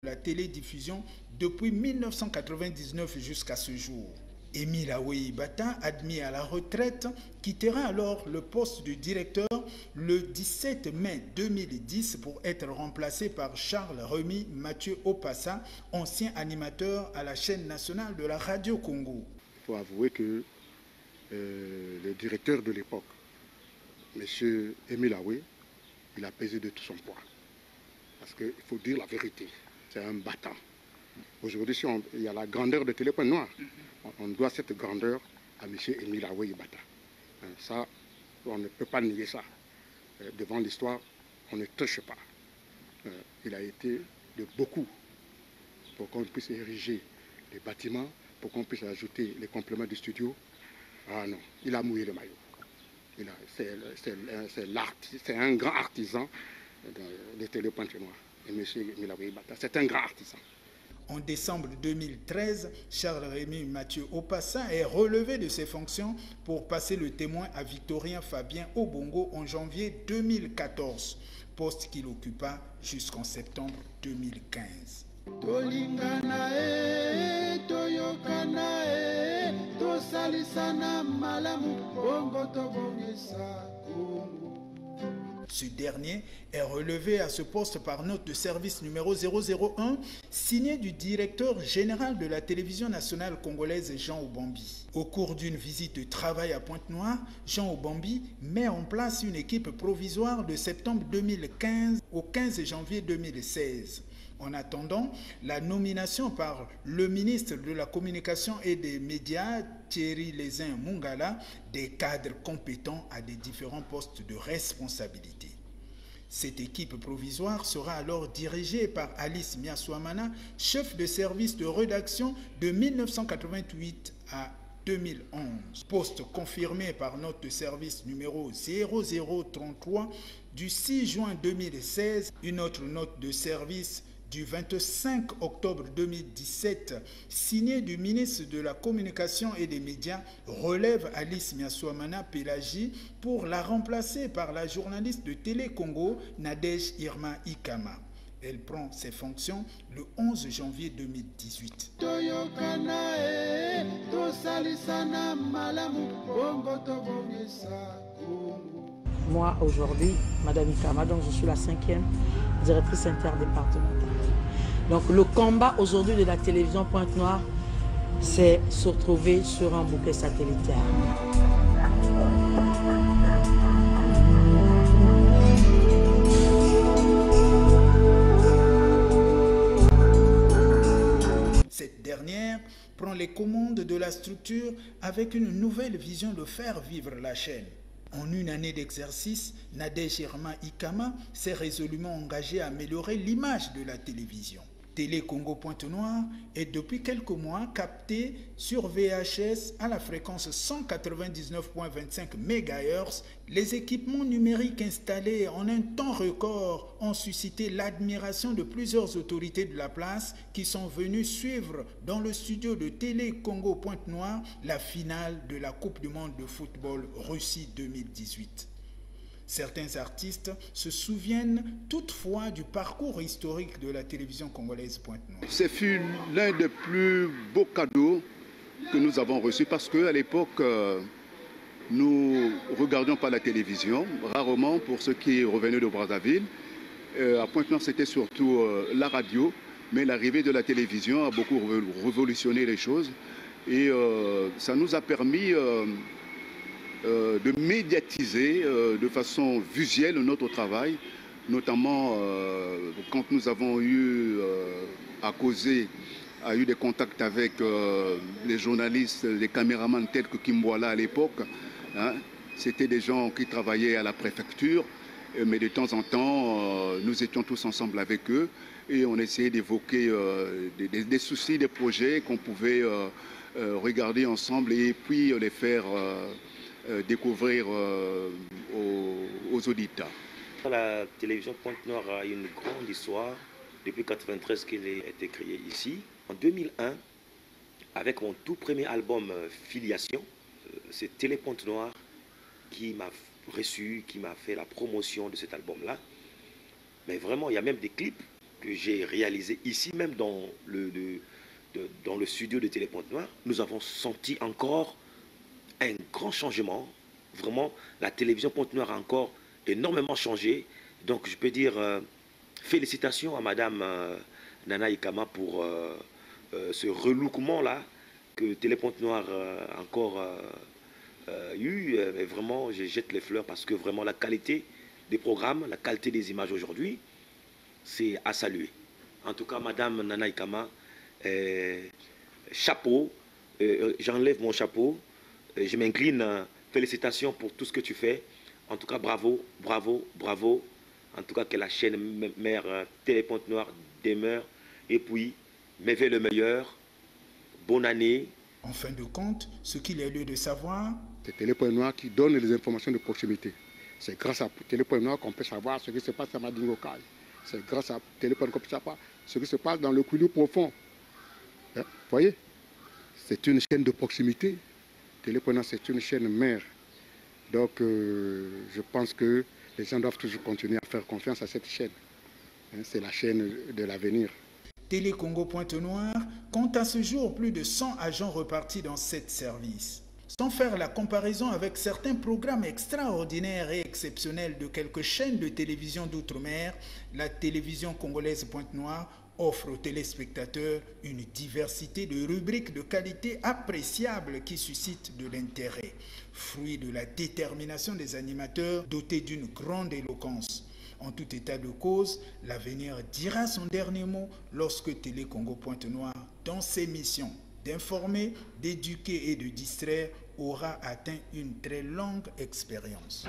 la télédiffusion depuis 1999 jusqu'à ce jour. Émile Aoué Ibata, admis à la retraite, quittera alors le poste de directeur le 17 mai 2010 pour être remplacé par Charles Rémy Mathieu Opassa, ancien animateur à la chaîne nationale de la Radio Congo. Il faut avouer que le directeur de l'époque, M. Émile Aoué, il a pesé de tout son poids. Parce qu'il faut dire la vérité, c'est un battant. Aujourd'hui, si il y a la grandeur de Télé Point Noir, on doit cette grandeur à M. Émile Aoué Ibata. Ça, on ne peut pas nier ça. Devant l'histoire, on ne touche pas. Il a été de beaucoup pour qu'on puisse ériger des bâtiments, pour qu'on puisse ajouter les compléments du studio. Ah non, il a mouillé le maillot. C'est un grand artisan de Télé Point Noir. Et M. Émile Aoué Ibata, c'est un grand artisan. En décembre 2013, Charles Rémy Mathieu Opassa est relevé de ses fonctions pour passer le témoin à Victorien Fabien Obongo en janvier 2014, poste qu'il occupa jusqu'en septembre 2015. Ce dernier est relevé à ce poste par note de service numéro 001, signé du directeur général de la télévision nationale congolaise Jean Obambi. Au cours d'une visite de travail à Pointe-Noire, Jean Obambi met en place une équipe provisoire de septembre 2015 au 15 janvier 2016. En attendant la nomination par le ministre de la Communication et des Médias, Thierry Lézin Mungala, des cadres compétents à des différents postes de responsabilité. Cette équipe provisoire sera alors dirigée par Alice Miasouamana, chef de service de rédaction de 1988 à 2011. Poste confirmé par note de service numéro 0033 du 6 juin 2016, une autre note de service du 25 octobre 2017, signée du ministre de la Communication et des Médias, relève Alice Miasouamana Pélagie pour la remplacer par la journaliste de Télé Congo, Nadège Irma Ikama. Elle prend ses fonctions le 11 janvier 2018. Moi, aujourd'hui, Madame Ikama, donc je suis la 5e directrice interdépartementale. Donc le combat aujourd'hui de la télévision Pointe-Noire, c'est se retrouver sur un bouquet satellitaire. Cette dernière prend les commandes de la structure avec une nouvelle vision de faire vivre la chaîne. En une année d'exercice, Nadège Irma Ikama s'est résolument engagée à améliorer l'image de la télévision. Télé Congo Pointe-Noire est depuis quelques mois captée sur VHS à la fréquence 199.25 MHz. Les équipements numériques installés en un temps record ont suscité l'admiration de plusieurs autorités de la place qui sont venues suivre dans le studio de Télé Congo Pointe-Noire la finale de la Coupe du monde de football Russie 2018. Certains artistes se souviennent toutefois du parcours historique de la télévision congolaise Pointe-Noire. Ce fut l'un des plus beaux cadeaux que nous avons reçus parce qu'à l'époque, nous ne regardions pas la télévision, rarement pour ceux qui revenaient de Brazzaville. À Pointe-Noire, c'était surtout la radio, mais l'arrivée de la télévision a beaucoup révolutionné les choses et ça nous a permis de médiatiser de façon visuelle notre travail, notamment quand nous avons eu à causer, a eu des contacts avec les journalistes, les caméramans tels que Kimboala à l'époque. Hein, c'était des gens qui travaillaient à la préfecture, mais de temps en temps, nous étions tous ensemble avec eux et on essayait d'évoquer des soucis, des projets qu'on pouvait regarder ensemble et puis les faire découvrir aux auditeurs. La télévision Pointe-Noire a une grande histoire depuis 1993 qu'elle a été créée ici. En 2001, avec mon tout premier album Filiation, c'est Télé Pointe-Noire qui m'a reçu, qui m'a fait la promotion de cet album-là. Mais vraiment, il y a même des clips que j'ai réalisé ici, même dans le studio de Télé Pointe-Noire, nous avons senti encore un grand changement. Vraiment, la télévision Pointe-Noire a encore énormément changé. Donc, je peux dire félicitations à Madame Nana Ikama pour ce relookement-là que Télé Pointe-Noire a encore eu. Mais vraiment, je jette les fleurs parce que vraiment la qualité des programmes, la qualité des images aujourd'hui, c'est à saluer. En tout cas, Madame Nana Ikama, chapeau, j'enlève mon chapeau, je m'incline, félicitations pour tout ce que tu fais. En tout cas, bravo, bravo, bravo. En tout cas, que la chaîne mère Télé Pointe-Noire demeure. Et puis, mes vœux le meilleur. Bonne année. En fin de compte, ce qu'il est lieu de savoir, c'est Télé Pointe-Noire qui donne les informations de proximité. C'est grâce à Télé Pointe-Noire qu'on peut savoir ce qui se passe à Madingokai. C'est grâce à Télé Pointe-Noire qu'on peut savoir ce qui se passe dans le couloir profond. Vous voyez, c'est une chaîne de proximité. Télé Pointe-Noire, c'est une chaîne mère. Donc, je pense que les gens doivent toujours continuer à faire confiance à cette chaîne. C'est la chaîne de l'avenir. Télé Congo Pointe-Noire compte à ce jour plus de 100 agents repartis dans 7 services. Sans faire la comparaison avec certains programmes extraordinaires et exceptionnels de quelques chaînes de télévision d'outre-mer, la télévision congolaise Pointe-Noire offre aux téléspectateurs une diversité de rubriques de qualité appréciable qui suscitent de l'intérêt, fruit de la détermination des animateurs dotés d'une grande éloquence. En tout état de cause, l'avenir dira son dernier mot lorsque Télé Congo Pointe-Noire, dans ses missions d'informer, d'éduquer et de distraire, aura atteint une très longue expérience.